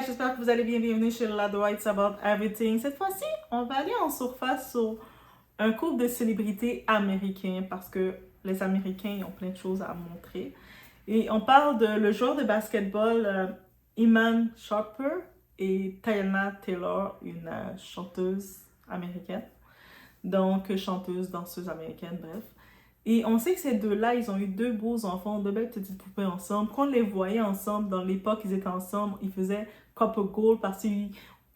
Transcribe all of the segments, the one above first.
j'espère que vous allez bien. Bienvenue chez Lado It's About Everything. Cette fois-ci, on va aller en surface sur un couple de célébrités américains parce que les Américains ont plein de choses à montrer. Et on parle de le joueur de basketball Iman Shumpert et Teyana Taylor, une chanteuse américaine. Donc, chanteuse, danseuse américaine, bref. Et on sait que ces deux-là, ils ont eu deux beaux enfants, deux belles petites poupées ensemble. Quand on les voyait ensemble, dans l'époque ils étaient ensemble, ils faisaient couple goal parce que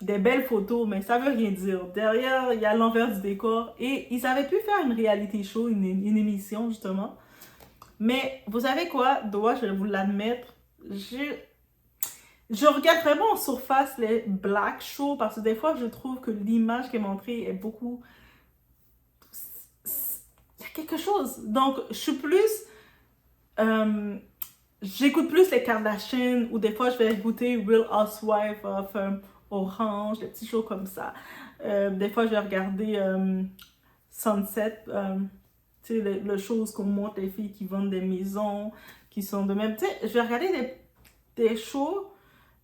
des belles photos, mais ça veut rien dire. Derrière, il y a l'envers du décor. Et ils avaient pu faire une reality show, une émission justement. Mais vous savez quoi? Dois, je vais vous l'admettre. Je regarde vraiment en surface les black shows parce que des fois, je trouve que l'image qui est montrée est beaucoup... Il y a quelque chose. Donc, je suis plus... j'écoute plus les Kardashians ou des fois, je vais écouter Real Housewives of Orange, des petits shows comme ça. Des fois, je vais regarder Sunset, tu sais, les choses qu'on montre, les filles qui vendent des maisons, qui sont de même. Tu sais, je vais regarder des shows,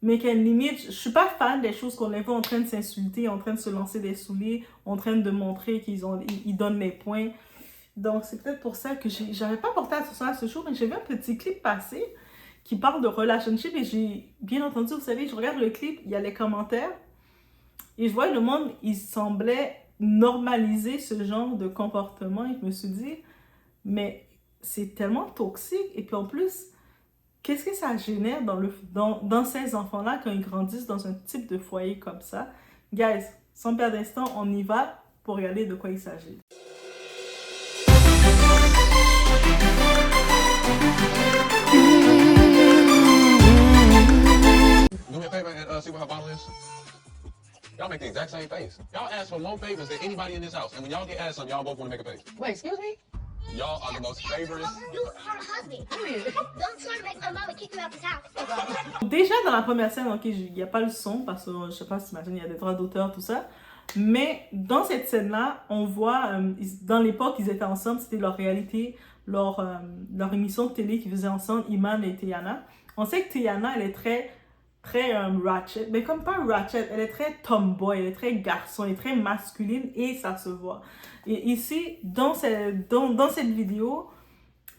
mais qu'à une limite, je suis pas fan des choses qu'on les voit en train de s'insulter, en train de se lancer des souliers, en train de montrer ils donnent les points. Donc, c'est peut-être pour ça que j'avais pas porté attention à ce show, mais j'ai vu un petit clip passer qui parle de relationship et j'ai bien entendu, vous savez, je regarde le clip, il y a les commentaires et je vois le monde, il semblait normaliser ce genre de comportement et je me suis dit, mais c'est tellement toxique et puis en plus, qu'est-ce que ça génère dans ces enfants-là quand ils grandissent dans un type de foyer comme ça? Guys, sans perdre d'instant, on y va pour regarder de quoi il s'agit. Do me a favor and see what her bottle is. Y'all make the exact same face. Y'all ask for more favors than anybody in this house. And when y'all get asked something, y'all both want to make a face. Wait, excuse me? Y'all are the most favorite. You are a husband. Don't try to make my mama kick you out this house. Déjà dans la première scène, ok, il n'y a pas le son parce que je sais pas si t'imagines, il y a des droits d'auteur, tout ça. Mais dans cette scène-là, on voit, dans l'époque, ils étaient ensemble, c'était leur réalité, leur émission de télé qu'ils faisaient ensemble, Iman et Teyana. On sait que Teyana, elle est très ratchet, mais comme pas ratchet, elle est très tomboy, elle est très garçon, elle est très masculine et ça se voit. Et ici, dans cette vidéo,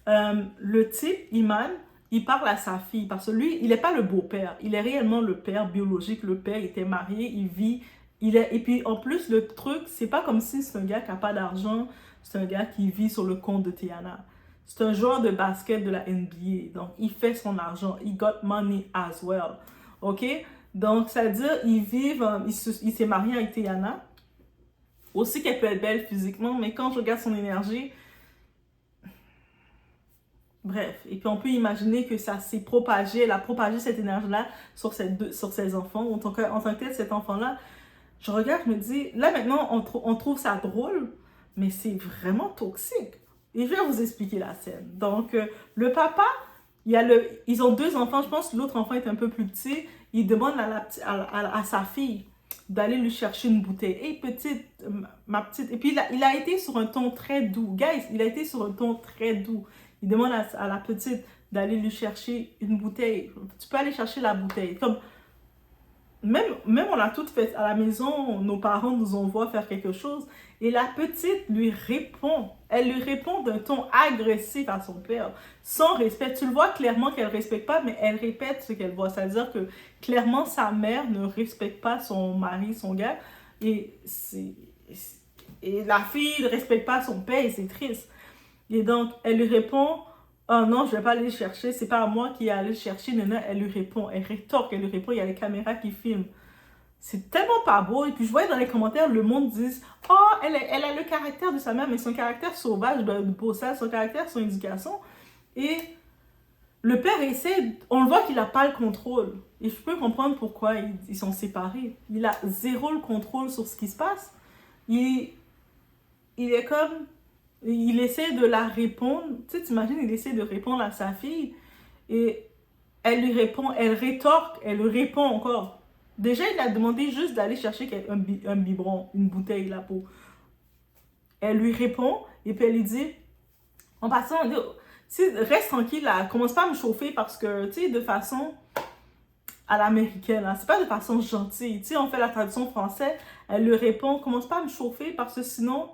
le type, Iman, il parle à sa fille parce que lui, il n'est pas le beau-père, il est réellement le père biologique, le père, il était marié, il vit, et puis en plus, le truc, c'est pas comme si c'est un gars qui n'a pas d'argent, c'est un gars qui vit sur le compte de Teyana. C'est un joueur de basket de la NBA, donc il fait son argent, he got money as well. Ok, donc ça veut dire il s'est marié avec Teyana, aussi qu'elle peut être belle physiquement, mais quand je regarde son énergie, bref, et puis on peut imaginer que ça s'est propagé, elle a propagé cette énergie-là sur ses enfants, en tant que tel, cet enfant-là, je regarde, je me dis, là maintenant on trouve ça drôle, mais c'est vraiment toxique. Et je vais vous expliquer la scène. Donc le papa, ils ont deux enfants, je pense que l'autre enfant est un peu plus petit. Il demande à sa fille d'aller lui chercher une bouteille. « Hey, petite, ma petite... » Et puis, il a été sur un ton très doux. Guys, il a été sur un ton très doux. Il demande à la petite d'aller lui chercher une bouteille. « Tu peux aller chercher la bouteille. » Comme, même on a tout fait à la maison, nos parents nous envoient faire quelque chose. Et la petite lui répond. Elle lui répond d'un ton agressif à son père, sans respect. Tu le vois clairement qu'elle ne respecte pas, mais elle répète ce qu'elle voit. C'est-à-dire que clairement, sa mère ne respecte pas son mari, son gars. Et la fille ne respecte pas son père et c'est triste. Et donc, elle lui répond, « Oh non, je ne vais pas aller le chercher. C'est pas à moi qui est allé le chercher. » Elle lui répond, elle rétorque, elle lui répond. Il y a les caméras qui filment. C'est tellement pas beau. Et puis je voyais dans les commentaires, le monde dit « Oh, elle a le caractère de sa mère, mais son caractère sauvage de Bossa, son caractère, son éducation. » Et le père essaie, on le voit qu'il n'a pas le contrôle. Et je peux comprendre pourquoi ils sont séparés. Il a zéro le contrôle sur ce qui se passe. Il est comme, il essaie de la répondre. Tu sais, t'imagines, il essaie de répondre à sa fille. Et elle lui répond, elle rétorque, elle lui répond encore. Déjà, il a demandé juste d'aller chercher un biberon, une bouteille là pour. Elle lui répond et puis elle lui dit, en passant, reste tranquille là, commence pas à me chauffer parce que, tu sais, de façon à l'américaine, hein. C'est pas de façon gentille. Tu sais, on fait la traduction française, elle lui répond, commence pas à me chauffer parce que sinon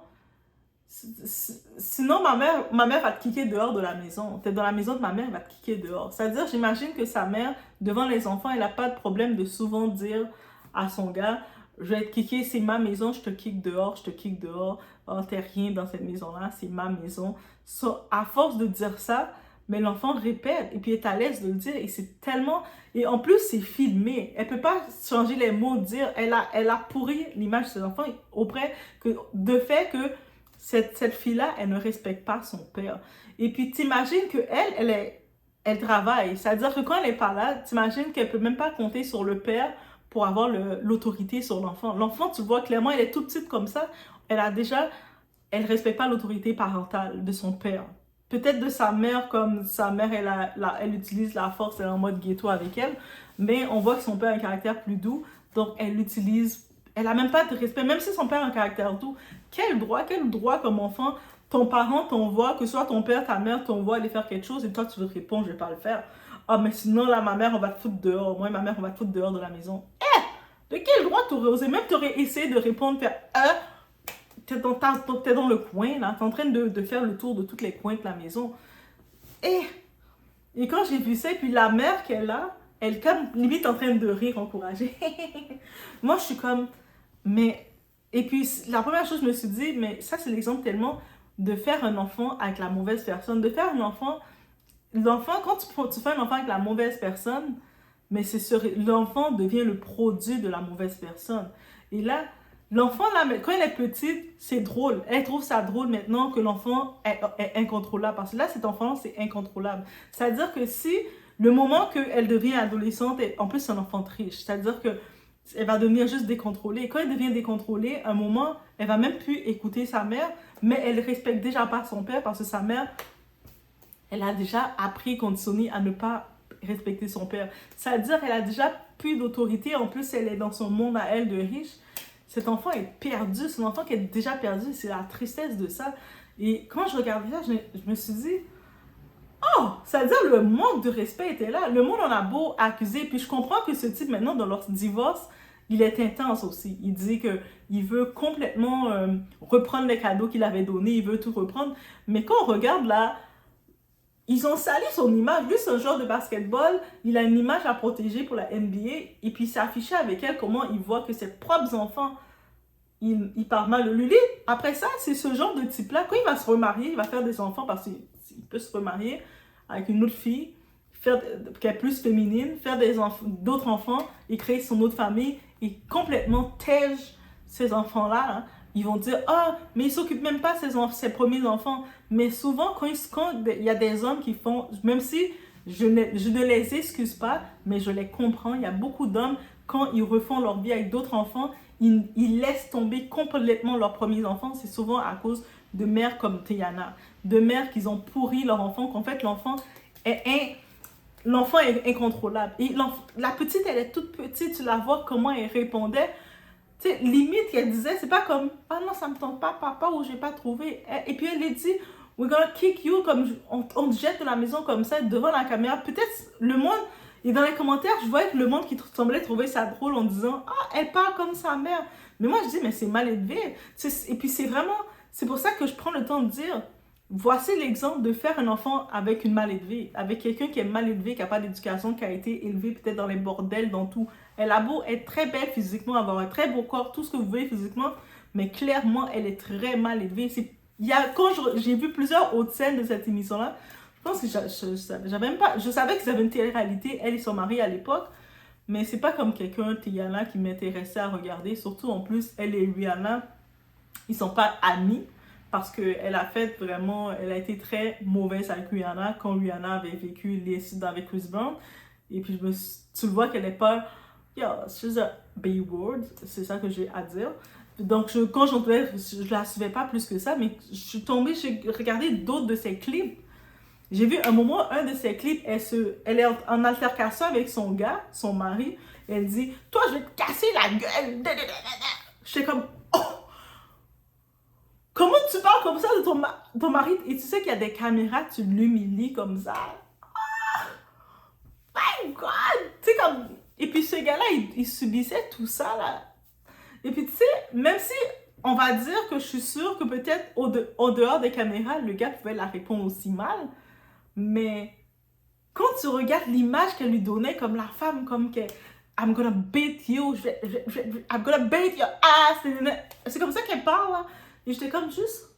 ma mère va te kicker dehors de la maison. T'es dans la maison de ma mère, elle va te kicker dehors. C'est-à-dire, j'imagine que sa mère, devant les enfants, elle a pas de problème de souvent dire à son gars, je vais te kicker, c'est ma maison, je te kick dehors, je te kick dehors. Oh, t'es rien dans cette maison-là, c'est ma maison. So, à force de dire ça, mais l'enfant répète et puis est à l'aise de le dire et c'est tellement... Et en plus, c'est filmé. Elle peut pas changer les mots, dire... Elle a pourri l'image de ses enfants auprès de fait que cette fille-là, elle ne respecte pas son père. Et puis, t'imagines qu'elle, elle travaille. C'est-à-dire que quand elle n'est pas là, t'imagines qu'elle peut même pas compter sur le père pour avoir l'autorité sur l'enfant. L'enfant, tu vois clairement, elle est toute petite comme ça. Elle respecte pas l'autorité parentale de son père. Peut-être de sa mère, comme sa mère, elle utilise la force, elle est en mode ghetto avec elle. Mais on voit que son père a un caractère plus doux. Donc, elle a même pas de respect. Même si son père a un caractère doux, quel droit comme enfant, ton parent t'envoie, que ce soit ton père, ta mère t'envoie aller faire quelque chose et toi tu veux te répondre, je vais pas le faire. Ah, mais sinon, là, ma mère, on va te foutre dehors. Moi et ma mère, on va te foutre dehors de la maison. De quel droit t'aurais osé? Même t'aurais essayé de répondre, faire t'es dans le coin, là. T'es en train de faire le tour de tous les coins de la maison. Et quand j'ai vu ça, et puis la mère qu'elle a, elle comme limite en train de rire encouragée. Moi, je suis comme, mais... Et puis, la première chose, je me suis dit, mais ça, c'est l'exemple tellement de faire un enfant avec la mauvaise personne. De faire un enfant... L'enfant, quand tu fais un enfant avec la mauvaise personne, mais l'enfant devient le produit de la mauvaise personne. Et là, l'enfant, là, quand elle est petite, c'est drôle. Elle trouve ça drôle maintenant que l'enfant est incontrôlable. Parce que là, cet enfant, c'est incontrôlable. C'est-à-dire que si, le moment qu'elle devient adolescente, en plus, c'est un enfant triche. C'est-à-dire que elle va devenir juste décontrôlée. Et quand elle devient décontrôlée, à un moment, elle va même plus écouter sa mère, mais elle respecte déjà pas son père parce que sa mère, elle a déjà appris, conditionnée à ne pas respecter son père. C'est-à-dire qu'elle a déjà plus d'autorité. En plus, elle est dans son monde à elle de riche. Cet enfant est perdu. C'est un enfant qui est déjà perdu. C'est la tristesse de ça. Et quand je regardais ça, je me suis dit, oh, c'est-à-dire le manque de respect était là. Le monde en a beau accuser. Puis je comprends que ce type, maintenant, dans leur divorce, il est intense aussi. Il dit qu'il veut complètement reprendre les cadeaux qu'il avait donnés. Il veut tout reprendre. Mais quand on regarde là, ils ont sali son image. Lui, c'est un joueur de basketball. Il a une image à protéger pour la NBA. Et puis, il s'est affiché avec elle comment il voit que ses propres enfants, il parle mal de lui. Après ça, c'est ce genre de type-là. Quand il va se remarier, il va faire des enfants parce qu'il peut se remarier avec une autre fille, qui est plus féminine, faire d'autres enfants et créer son autre famille et complètement tège ces enfants-là. Hein. Ils vont dire, ah, mais il ne s'occupe même pas de ses premiers enfants. Mais souvent, quand il y a des hommes qui font, même si je ne les excuse pas, mais je les comprends, il y a beaucoup d'hommes, quand ils refont leur vie avec d'autres enfants, ils laissent tomber complètement leurs premiers enfants. C'est souvent à cause de mères comme Tiana, de mères qui ont pourri leur enfant, qu'en fait, l'enfant est incontrôlable. Et la petite, elle est toute petite, tu la vois comment elle répondait. Tu sais, limite, elle disait, c'est pas comme, ah non, ça me tente pas, papa, ou j'ai pas trouvé. Et puis elle dit, we're gonna kick you, comme on te jette de la maison comme ça, devant la caméra. Peut-être le monde, et dans les commentaires, je voyais que le monde qui semblait trouver ça drôle en disant, ah, elle parle comme sa mère. Mais moi, je dis, mais c'est mal élevé. Et puis c'est pour ça que je prends le temps de dire, voici l'exemple de faire un enfant avec une mal élevée, avec quelqu'un qui est mal élevé, qui n'a pas d'éducation, qui a été élevé peut-être dans les bordels, dans tout. Elle a beau être très belle physiquement, avoir un très beau corps, tout ce que vous voulez physiquement, mais clairement, elle est très mal élevée. Quand j'ai vu plusieurs autres scènes de cette émission-là, je pense que je savais qu'ils avaient une télé-réalité, elle et son mari à l'époque, mais c'est pas comme quelqu'un, Tiana, qui m'intéressait à regarder. Surtout, en plus, elle et Rihanna, ils sont pas amis. Parce qu'elle a été très mauvaise avec Rihanna quand Rihanna avait vécu l'incident avec Chris Brown. Et puis, tu vois qu'elle n'est pas, she's a B-word, c'est ça que j'ai à dire. Donc, quand j'entendais, je la suivais pas plus que ça, mais je suis tombée, j'ai regardé d'autres de ses clips. J'ai vu un de ses clips, elle est en altercation avec son gars, son mari. Et elle dit, toi, je vais te casser la gueule. J'étais comme, oh! Comment tu parles comme ça de ton mari? Et tu sais qu'il y a des caméras, tu l'humilies comme ça. Oh my God! Tu sais, comme, Et puis ce gars-là, il subissait tout ça, là. Et puis tu sais, même si on va dire que je suis sûre que peut-être au dehors des caméras, le gars pouvait la répondre aussi mal, mais quand tu regardes l'image qu'elle lui donnait comme la femme, comme que I'm gonna beat you, I'm gonna beat your ass, c'est comme ça qu'elle parle, là. Et j'étais comme juste,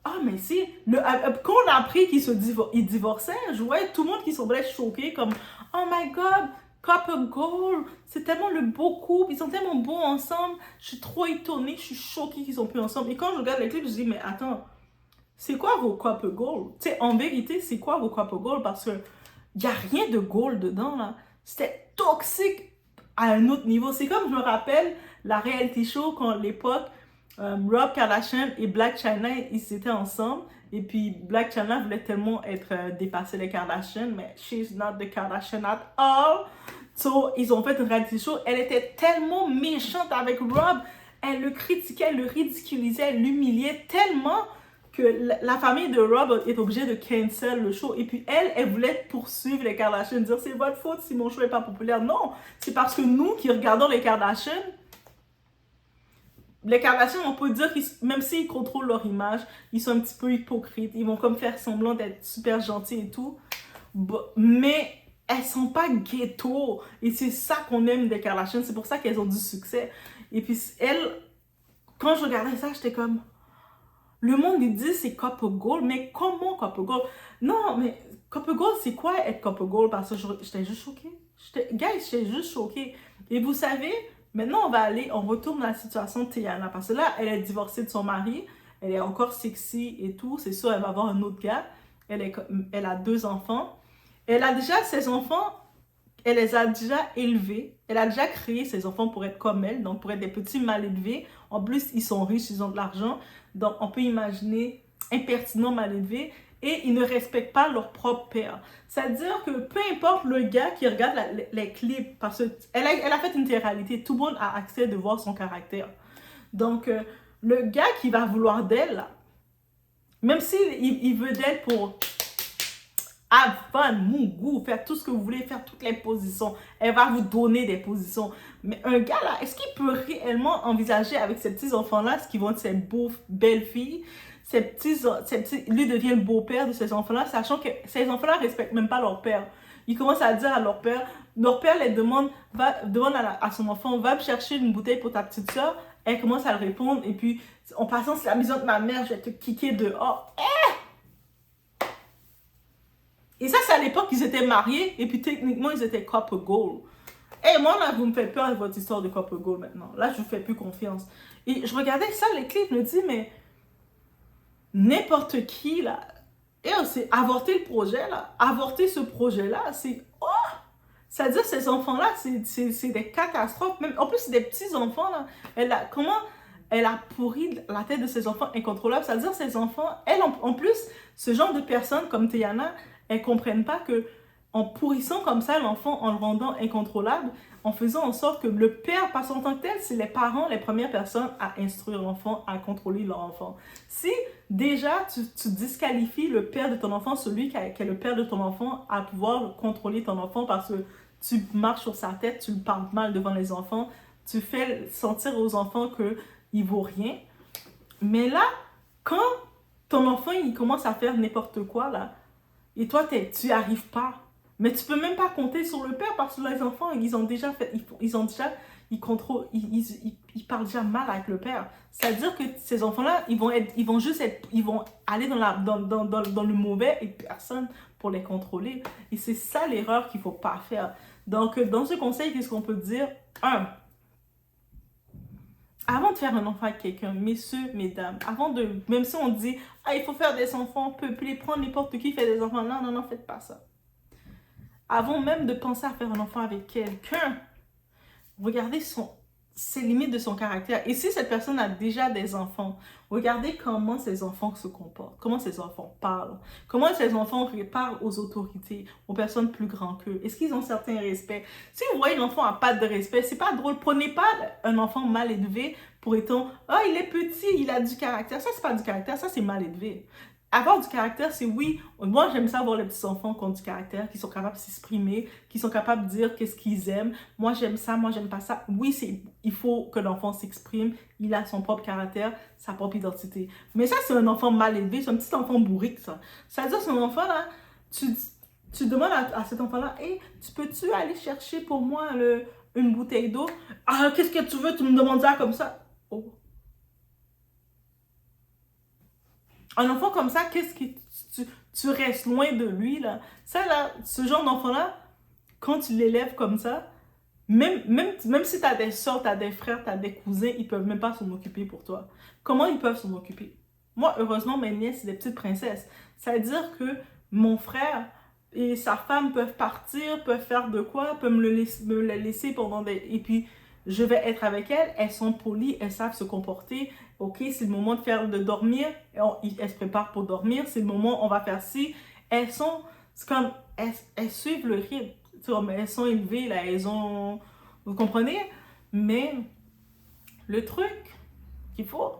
ah, mais si, quand on a appris qu'ils divorçaient, je voyais tout le monde qui semblait choqué, comme, oh my god, couple goal, c'est tellement le beau couple, ils sont tellement beaux ensemble, je suis trop étonnée, je suis choquée qu'ils sont plus ensemble. Et quand je regarde les clips, je dis, mais attends, c'est quoi vos couple goals? Tu sais, en vérité, c'est quoi vos couple goals? Parce que y a rien de goal dedans, là. C'était toxique à un autre niveau. C'est comme, je me rappelle, la reality show, quand à l'époque, Rob Kardashian et Blac Chyna, ils étaient ensemble. Et puis, Blac Chyna voulait tellement dépasser les Kardashians, mais she's not the Kardashian at all. So, ils ont fait une reality show. Elle était tellement méchante avec Rob. Elle le critiquait, elle le ridiculisait, elle l'humiliait tellement que la famille de Rob est obligée de cancel le show. Et puis elle voulait poursuivre les Kardashians, dire c'est votre faute si mon show n'est pas populaire. Non, c'est parce que nous qui regardons les Kardashians, on peut dire qu'ils, même s'ils contrôlent leur image, ils sont un petit peu hypocrites. Ils vont comme faire semblant d'être super gentils et tout. Mais elles sont pas ghetto. Et c'est ça qu'on aime des Kardashians. C'est pour ça qu'elles ont du succès. Et puis elle, quand je regardais ça, j'étais comme... Le monde, il dit c'est couple goal, mais comment couple goal? Non, mais couple goal, c'est quoi être couple goal? Parce que j'étais juste choquée. J'étais juste choquée. Et vous savez, maintenant, on retourne dans la situation de Teyana. Parce que là, elle est divorcée de son mari. Elle est encore sexy et tout. C'est sûr, elle va avoir un autre gars. Elle a 2 enfants. Elle a déjà ses enfants, elle les a déjà élevés. Elle a déjà créé ses enfants pour être comme elle, donc pour être des petits mal élevés. En plus, ils sont riches, ils ont de l'argent. Donc, on peut imaginer impertinent mal élevés. Et ils ne respectent pas leur propre père. C'est-à-dire que peu importe le gars qui regarde les clips, parce qu'elle a fait une réalité, tout le monde a accès de voir son caractère. Donc, le gars qui va vouloir d'elle, même s'il veut d'elle pour have fun, mougou, faire tout ce que vous voulez, faire toutes les positions, elle va vous donner des positions. Mais un gars là, est-ce qu'il peut réellement envisager avec ces petits enfants-là, ce qui vont être ses belles filles, lui devient le beau-père de ces enfants-là, sachant que ces enfants-là ne respectent même pas leur père. Ils commencent à dire à leur père les demande à son enfant, va me chercher une bouteille pour ta petite soeur. Elle commence à le répondre, et puis en passant sur la maison de ma mère, je vais te kicker dehors. Et ça, c'est à l'époque qu'ils étaient mariés, et puis techniquement, ils étaient couple goal. Et moi, là, vous me faites peur avec votre histoire de couple goal maintenant. Là, je vous fais plus confiance. Et je regardais ça, les clips, je me dis, mais n'importe qui, là, c'est avorter le projet, là. Avorter ce projet-là, c'est... Oh! C'est-à-dire, ces enfants-là, c'est des catastrophes. Même, en plus, c'est des petits-enfants, là. Comment elle a pourri la tête de ses enfants incontrôlables? C'est-à-dire, ces enfants, en plus, ce genre de personnes comme Teyana, elles ne comprennent pas que en pourrissant comme ça l'enfant, en le rendant incontrôlable, en faisant en sorte que le père, parce qu'en tant que tel, c'est les parents, les premières personnes à instruire l'enfant, à contrôler leur enfant. Si déjà tu disqualifies le père de ton enfant, celui qui est le père de ton enfant, à pouvoir contrôler ton enfant parce que tu marches sur sa tête, tu le parles mal devant les enfants, tu fais sentir aux enfants qu'il ne vaut rien. Mais là, quand ton enfant il commence à faire n'importe quoi, là, et toi, tu n'y arrives pas. Mais tu peux même pas compter sur le père parce que les enfants, ils ont déjà fait, ils parlent déjà mal avec le père. C'est-à-dire que ces enfants-là, ils vont aller dans le mauvais et personne pour les contrôler. Et c'est ça l'erreur qu'il faut pas faire. Donc, dans ce conseil, qu'est-ce qu'on peut dire? 1. Avant de faire un enfant avec quelqu'un, messieurs, mesdames, même si on dit, il faut faire des enfants, peuplés, prendre n'importe qui fait des enfants, non, faites pas ça. Avant même de penser à faire un enfant avec quelqu'un, regardez ses limites de son caractère. Et si cette personne a déjà des enfants, regardez comment ces enfants se comportent, comment ces enfants parlent, comment ces enfants parlent aux autorités, aux personnes plus grandes qu'eux. Est-ce qu'ils ont certains respects? Si vous voyez l'enfant n'a pas de respect, c'est pas drôle. Prenez pas un enfant mal élevé pour étant, il est petit, il a du caractère. Ça, c'est pas du caractère, ça, c'est mal élevé. Avoir du caractère, c'est oui. Moi, j'aime ça voir les petits enfants qui ont du caractère, qui sont capables de s'exprimer, qui sont capables de dire qu'est-ce qu'ils aiment. Moi, j'aime ça, moi, j'aime pas ça. Oui, il faut que l'enfant s'exprime. Il a son propre caractère, sa propre identité. Mais ça, c'est un enfant mal élevé, c'est un petit enfant bourrique, ça. C'est-à-dire, c'est un enfant, là, tu demandes à cet enfant-là, hey, tu peux-tu aller chercher pour moi une bouteille d'eau? Ah, qu'est-ce que tu veux? Tu me demandes ça comme ça? Oh. Un enfant comme ça, qu'est-ce que tu restes loin de lui, là. Ça, là, ce genre d'enfant-là, quand tu l'élèves comme ça, même si tu as des soeurs, tu as des frères, tu as des cousins, ils peuvent même pas s'en occuper pour toi. Comment ils peuvent s'en occuper? Moi, heureusement, mes nièces, c'est des petites princesses. Ça veut dire que mon frère et sa femme peuvent partir, peuvent faire de quoi, peuvent me la laisser pendant des... Et puis, je vais être avec elles sont polies, elles savent se comporter. Ok, c'est le moment de dormir, elles se préparent pour dormir, c'est le moment, on va faire ci. C'est comme, elles suivent le rythme. Tu vois, mais elles sont élevées, là, vous comprenez? Mais le truc qu'il faut,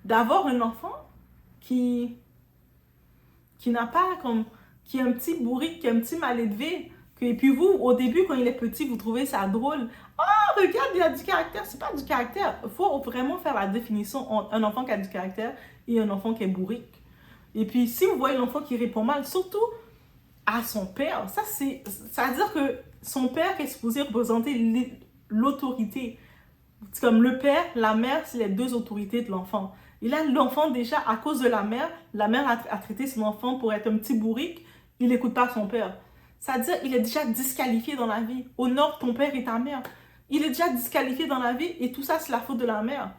d'avoir un enfant qui n'a pas comme, qui est un petit bourrique, qui est un petit mal élevé, et puis vous, au début, quand il est petit, vous trouvez ça drôle. Oh, regarde, il a du caractère. C'est pas du caractère. Il faut vraiment faire la définition entre un enfant qui a du caractère et un enfant qui est bourrique. Et puis, si vous voyez l'enfant qui répond mal, surtout à son père, ça veut dire que son père est supposé représenter l'autorité. C'est comme le père, la mère, c'est les deux autorités de l'enfant. Et là, l'enfant, déjà, à cause de la mère a traité son enfant pour être un petit bourrique, il n'écoute pas son père. C'est-à-dire, il est déjà disqualifié dans la vie. Honore ton père et ta mère. Il est déjà disqualifié dans la vie et tout ça, c'est la faute de la mère.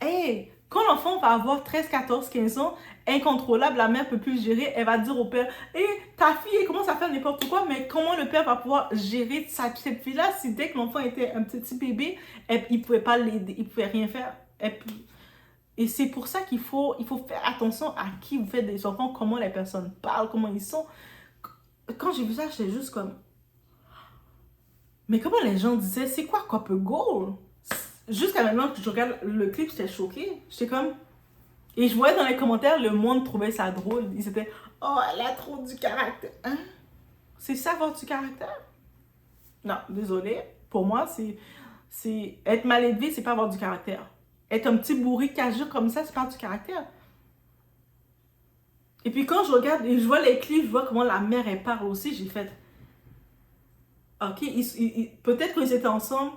Hey, quand l'enfant va avoir 13, 14, 15 ans, incontrôlable, la mère ne peut plus gérer, elle va dire au père, hey, ta fille, elle commence à faire n'importe quoi, mais comment le père va pouvoir gérer cette fille-là si dès que l'enfant était un petit bébé, il ne pouvait pas l'aider, il ne pouvait rien faire. Et c'est pour ça qu'il faut faire attention à qui vous faites des enfants, comment les personnes parlent, comment ils sont. Quand j'ai vu ça, j'étais juste comme... Mais comment les gens disaient, c'est quoi Couple Goal? Jusqu'à maintenant que je regarde le clip, j'étais choquée. J'étais comme... Et je voyais dans les commentaires, le monde trouvait ça drôle. Ils étaient, oh, elle a trop du caractère. Hein? C'est ça, avoir du caractère? Non, désolé. Pour moi, c'est être mal élevé, c'est pas avoir du caractère. Être un petit bourrique qui agit comme ça, c'est pas du caractère. Et puis quand je regarde et je vois les clips, je vois comment la mère elle parle aussi, j'ai fait... Ok, peut-être qu'ils étaient ensemble,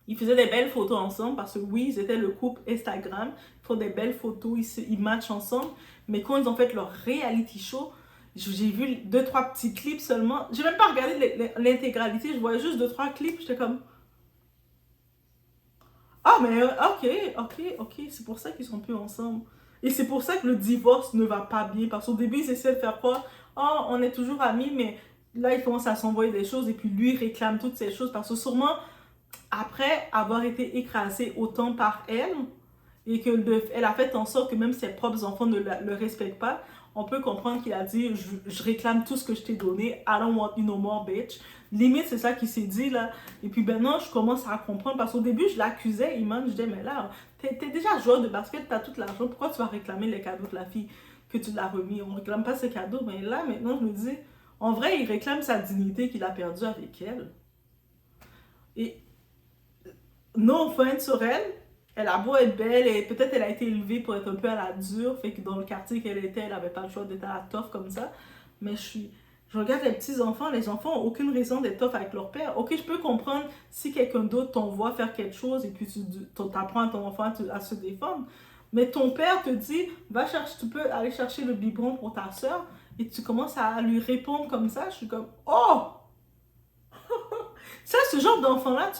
ils faisaient des belles photos ensemble, parce que oui, ils étaient le couple Instagram, ils font des belles photos, ils matchent ensemble, mais quand ils ont fait leur reality show, j'ai vu 2-3 petits clips seulement, j'ai même pas regardé l'intégralité, je voyais juste 2-3 clips, j'étais comme... Ah, mais ok, c'est pour ça qu'ils sont plus ensemble. Et c'est pour ça que le divorce ne va pas bien. Parce qu'au début, ils essaient de faire quoi? Oh, on est toujours amis, mais là, ils commencent à s'envoyer des choses. Et puis lui, il réclame toutes ces choses. Parce que sûrement, après avoir été écrasé autant par elle, et qu'elle a fait en sorte que même ses propres enfants ne le respectent pas, on peut comprendre qu'il a dit, je réclame tout ce que je t'ai donné. I don't want you no more, bitch. Limite, c'est ça qu'il s'est dit, là. Et puis maintenant, je commence à comprendre. Parce qu'au début, je l'accusais, Iman. Je disais, mais là, t'es déjà joueur de basket, t'as tout l'argent. Pourquoi tu vas réclamer les cadeaux de la fille que tu l'as remis? On réclame pas ses cadeaux. Mais là, maintenant, je me dis, en vrai, il réclame sa dignité qu'il a perdue avec elle. Et, no offense sur elle, elle a beau être belle, et peut-être elle a été élevée pour être un peu à la dure, fait que dans le quartier qu'elle était, elle avait pas le choix d'être à la tough comme ça. Mais je regarde les petits enfants n'ont aucune raison d'être tough avec leur père. Ok, je peux comprendre si quelqu'un d'autre t'envoie faire quelque chose et puis tu apprends à ton enfant à se défendre. Mais ton père te dit, tu peux aller chercher le biberon pour ta soeur, et tu commences à lui répondre comme ça. Je suis comme, oh! Ça, ce genre d'enfant-là,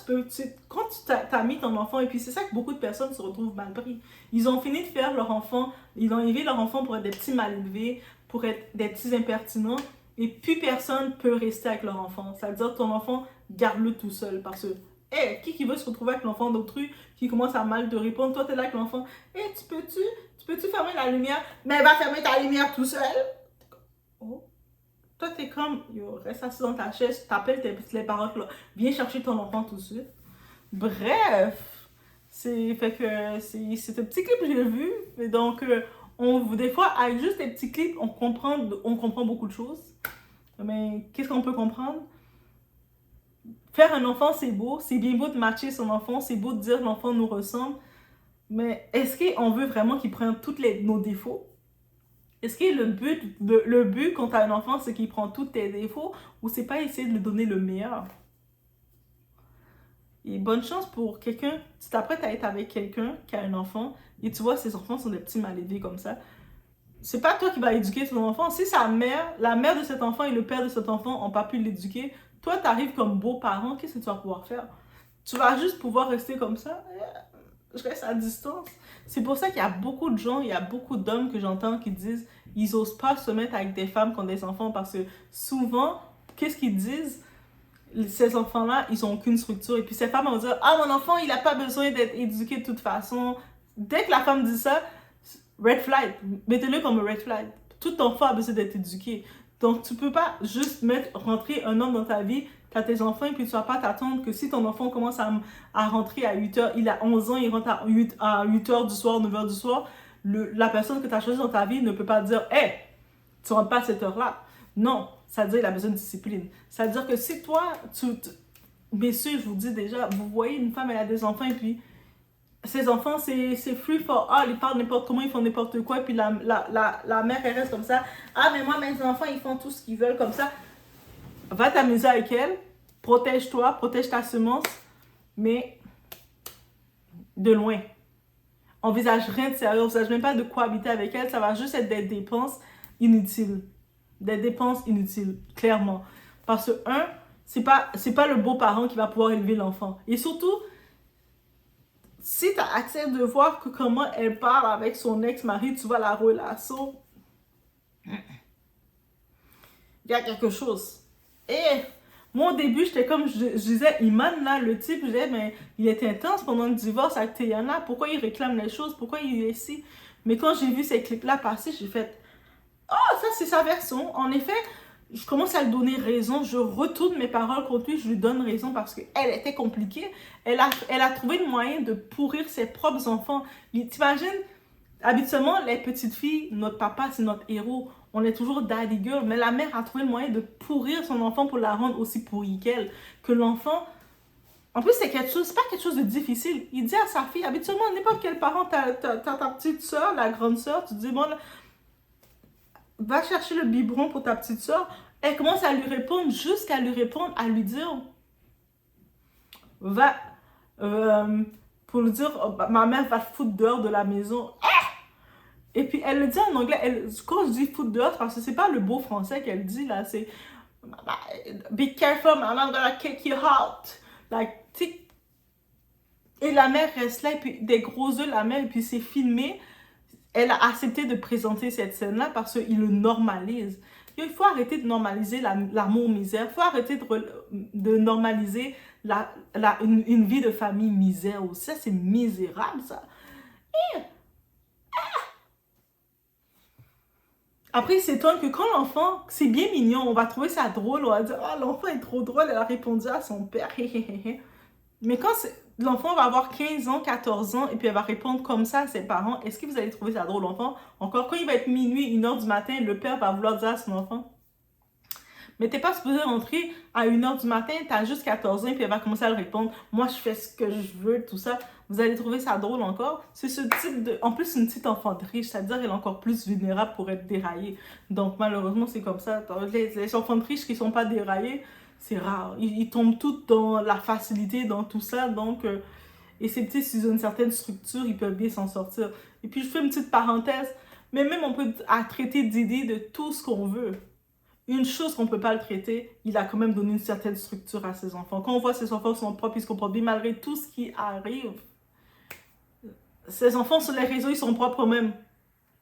quand tu t'as mis ton enfant, et puis c'est ça que beaucoup de personnes se retrouvent mal pris. Ils ont fini de faire leur enfant, ils ont élevé leur enfant pour être des petits mal élevés, pour être des petits impertinents, et plus personne peut rester avec leur enfant. C'est-à-dire ton enfant, garde-le tout seul, parce que, hey, qui veut se retrouver avec l'enfant d'autrui, qui commence à mal te répondre, toi t'es là avec l'enfant, hey, tu peux-tu fermer la lumière? Mais va fermer ta lumière tout seul! Oh. Toi, t'es comme, yo, reste assis dans ta chaise, t'appelles les parents, là, viens chercher ton enfant tout de suite. Bref, c'est un petit clip que j'ai vu, et donc, Des fois, avec juste des petits clips, on comprend beaucoup de choses. Mais qu'est-ce qu'on peut comprendre? Faire un enfant, c'est beau. C'est bien beau de matcher son enfant. C'est beau de dire l'enfant nous ressemble. Mais est-ce qu'on veut vraiment qu'il prenne tous nos défauts? Est-ce que le but quand tu as un enfant, c'est qu'il prend tous tes défauts ou c'est pas essayer de lui donner le meilleur? Et bonne chance pour quelqu'un, tu t'apprêtes à être avec quelqu'un qui a un enfant et tu vois ses enfants sont des petits mal élevés comme ça. C'est pas toi qui vas éduquer ton enfant. Si sa mère, la mère de cet enfant et le père de cet enfant n'ont pas pu l'éduquer, toi tu arrives comme beau-parent, qu'est-ce que tu vas pouvoir faire? Tu vas juste pouvoir rester comme ça? Je reste à distance. C'est pour ça qu'il y a beaucoup de gens, il y a beaucoup d'hommes que j'entends qui disent ils osent pas se mettre avec des femmes qui ont des enfants parce que souvent, qu'est-ce qu'ils disent? Ces enfants-là, ils ont aucune structure. Et puis ces femmes vont dire ah, mon enfant, il n'a pas besoin d'être éduqué de toute façon. Dès que la femme dit ça, red flag. Mettez-le comme un red flag. Tout enfant a besoin d'être éduqué. Donc, tu peux pas juste rentrer un homme dans ta vie, tu as tes enfants, et puis tu vas pas t'attendre que si ton enfant commence à rentrer à 8h, il a 11 ans, il rentre à 8h du soir, 9h du soir, la personne que tu as choisie dans ta vie ne peut pas dire « Hey, tu rentres pas à cette heure-là ». Non, ça veut dire qu'il a besoin de discipline. Ça veut dire que si toi, messieurs, je vous dis déjà, vous voyez une femme, elle a des enfants, et puis ces enfants, c'est free for all, ils parlent n'importe comment, ils font n'importe quoi, et puis la mère, elle reste comme ça. Ah, mais moi, mes enfants, ils font tout ce qu'ils veulent comme ça. Va t'amuser avec elle, protège-toi, protège ta semence, mais de loin. Envisage rien de sérieux, envisage même pas de cohabiter avec elle, ça va juste être des dépenses inutiles. Des dépenses inutiles, clairement. Parce que, c'est pas le beau-parent qui va pouvoir élever l'enfant. Et surtout, si tu as accès de voir comment elle parle avec son ex-mari, tu vois la relation, il y a quelque chose. Et moi, au début, j'étais comme, je disais, Iman, là, le type, je disais, mais il est intense pendant le divorce avec Teyana. Pourquoi il réclame les choses? Pourquoi il est ici? Mais quand j'ai vu ces clips-là passer, j'ai fait, oh, ça, c'est sa version. En effet, je commence à lui donner raison. Je retourne mes paroles contre lui. Je lui donne raison parce qu'elle était compliquée. Elle a trouvé le moyen de pourrir ses propres enfants. T'imagines? Habituellement, les petites filles, notre papa, c'est notre héros. On est toujours daddy girl. Mais la mère a trouvé le moyen de pourrir son enfant pour la rendre aussi pourrie qu'elle. Que l'enfant... En plus, c'est pas quelque chose de difficile. Il dit à sa fille, habituellement, n'importe quel parent, t'as ta petite soeur, la grande soeur, tu dis, bon, là, va chercher le biberon pour ta petite soeur. Elle commence à lui répondre, jusqu'à lui répondre, à lui dire, va, pour lui dire, oh, ma mère va te foutre dehors de la maison. Et puis, elle le dit en anglais. Quand je dis foutre dehors, parce que c'est pas le beau français qu'elle dit, là. C'est be careful, I'm gonna kick you out. Like, et la mère reste là, et puis des gros yeux, la mère, et puis c'est filmé. Elle a accepté de présenter cette scène-là parce qu'il le normalise. Il faut arrêter de normaliser l'amour misère. Il faut arrêter de normaliser une vie de famille misère. Ça, c'est misérable, ça. Après, il s'étonne que quand l'enfant, c'est bien mignon, on va trouver ça drôle, on va dire, ah, l'enfant est trop drôle, elle a répondu à son père, mais quand l'enfant va avoir 15 ans, 14 ans, et puis elle va répondre comme ça à ses parents, est-ce que vous allez trouver ça drôle, l'enfant? Encore, quand il va être minuit, 1h du matin, le père va vouloir dire à son enfant, mais t'es pas supposé rentrer à 1h du matin, t'as juste 14 ans, et puis elle va commencer à le répondre, moi je fais ce que je veux, tout ça. Vous allez trouver ça drôle encore. C'est ce type de... En plus, une petite enfant de riche, c'est-à-dire qu'elle est encore plus vulnérable pour être déraillée. Donc, malheureusement, c'est comme ça. Les enfants de riches qui ne sont pas déraillés, c'est rare. Ils tombent tous dans la facilité, dans tout ça. Donc, et ces petits, s'ils ont une certaine structure, ils peuvent bien s'en sortir. Et puis, je fais une petite parenthèse. Mais même, on peut traiter d'idées de tout ce qu'on veut. Une chose qu'on ne peut pas le traiter, il a quand même donné une certaine structure à ses enfants. Quand on voit ses enfants sont propres, ils se comportent bien malgré tout ce qui arrive. Ces enfants sur les réseaux, ils sont propres eux-mêmes.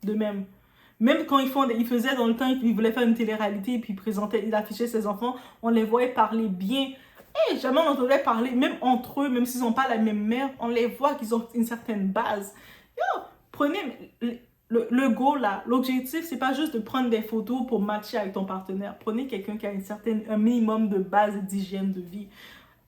De même. Même quand ils faisaient dans le temps, ils voulaient faire une télé-réalité et puis ils affichaient ses enfants, on les voyait parler bien. Et jamais on entendait parler, même entre eux, même s'ils n'ont pas la même mère, on les voit qu'ils ont une certaine base. Yo, prenez le goal là, l'objectif, c'est pas juste de prendre des photos pour matcher avec ton partenaire. Prenez quelqu'un qui a un minimum de base d'hygiène de vie.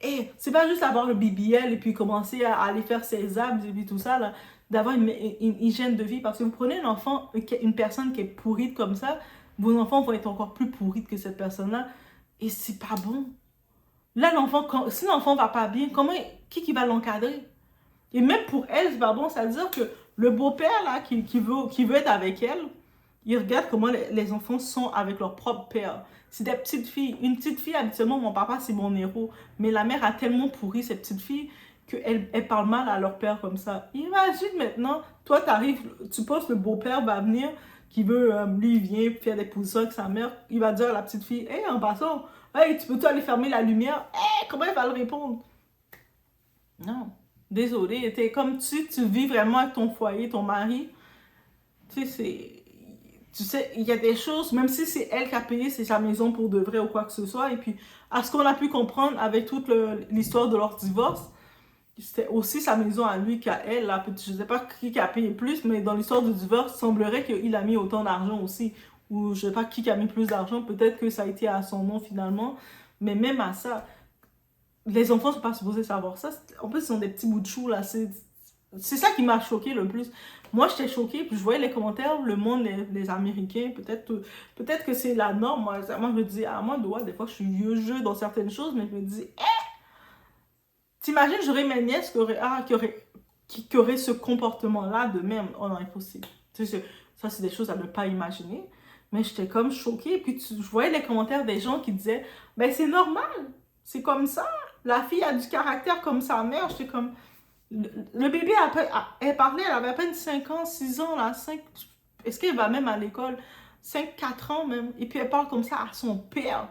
Et c'est pas juste avoir le BBL et puis commencer à aller faire ses abs et puis tout ça, là, d'avoir une hygiène de vie. Parce que vous prenez un enfant, une personne qui est pourrite comme ça, vos enfants vont être encore plus pourrites que cette personne-là. Et c'est pas bon. Là, l'enfant, si l'enfant va pas bien, qui va l'encadrer? Et même pour elle, c'est pas bon. C'est-à-dire que le beau-père, là, qui veut être avec elle, il regarde comment les enfants sont avec leur propre père. C'est des petites filles. Une petite fille, habituellement, mon papa, c'est mon héros. Mais la mère a tellement pourri cette petite fille qu'elle parle mal à leur père comme ça. Imagine maintenant, toi, tu penses le beau-père va venir, qui veut, lui, il vient faire des positions avec sa mère. Il va dire à la petite fille, hey, en passant, hey, tu peux-tu aller fermer la lumière? Hey, comment elle va le répondre? Non. Désolé, t'es comme tu vis vraiment avec ton foyer, ton mari. Tu sais, il y a des choses, même si c'est elle qui a payé, c'est sa maison pour de vrai ou quoi que ce soit. Et puis, à ce qu'on a pu comprendre avec toute l'histoire de leur divorce, c'était aussi sa maison à lui qu'à elle. Là. Je ne sais pas qui a payé plus, mais dans l'histoire du divorce, il semblerait qu'il a mis autant d'argent aussi. Ou je ne sais pas qui a mis plus d'argent. Peut-être que ça a été à son nom finalement. Mais même à ça, les enfants ne sont pas supposés savoir ça. En plus, ils sont des petits bouts de chou, là. C'est ça qui m'a choqué le plus. Moi, j'étais choquée, puis je voyais les commentaires, le monde, les Américains, peut-être que c'est la norme. Moi, je me dis, ah, moi, des fois, je suis vieux jeu dans certaines choses, mais je me dis, t'imagines, j'aurais mes nièces qui auraient ce comportement-là de même. Oh non, impossible. Ça, c'est des choses à ne pas imaginer. Mais j'étais comme choquée. Puis je voyais les commentaires des gens qui disaient, ben c'est normal, c'est comme ça. La fille a du caractère comme sa mère. J'étais comme... Le bébé, elle parlait, elle avait à peine 5 ans, 6 ans, là, 5... Est-ce qu'elle va même à l'école? 5, 4 ans même. Et puis elle parle comme ça à son père.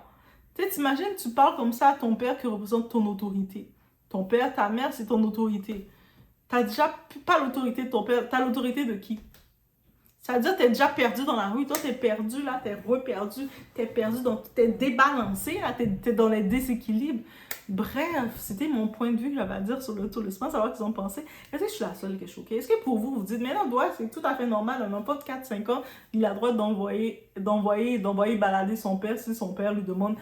Tu sais, t'imagines, tu parles comme ça à ton père qui représente ton autorité. Ton père, ta mère, c'est ton autorité. T'as déjà pas l'autorité de ton père. T'as l'autorité de qui? Ça veut dire que t'es déjà perdu dans la rue. Toi, t'es perdu, là, t'es reperdu. T'es perdu, t'es débalancé, là, t'es dans les déséquilibres. Bref, c'était mon point de vue que j'avais à dire sur le tour. Laisse-moi savoir ce qu'ils ont pensé. Est-ce que je suis la seule qui est choquée? Est-ce que pour vous, vous dites, mais non, c'est tout à fait normal. Un enfant de 4-5 ans, il a le droit d'envoyer balader son père si son père lui demande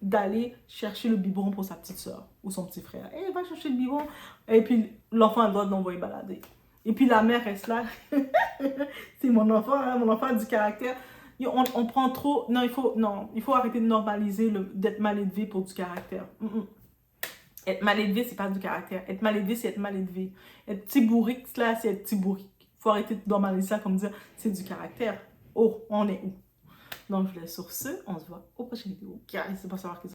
d'aller chercher le biberon pour sa petite soeur ou son petit frère. Eh, va chercher le biberon. Et puis, l'enfant a le droit de l'envoyer balader. Et puis, la mère reste là. C'est mon enfant, hein, mon enfant a du caractère. On prend trop... Non, il faut arrêter de normaliser d'être mal élevé pour du caractère. Être mal élevé, c'est pas du caractère. Être mal élevé, c'est être mal élevé. Être petit bourrique, là, c'est être petit bourrique. Il faut arrêter de normaliser ça comme dire, c'est du caractère. Oh, on est où? Donc, je vous laisse sur ce. On se voit au prochain vidéo. Car c'est pas savoir que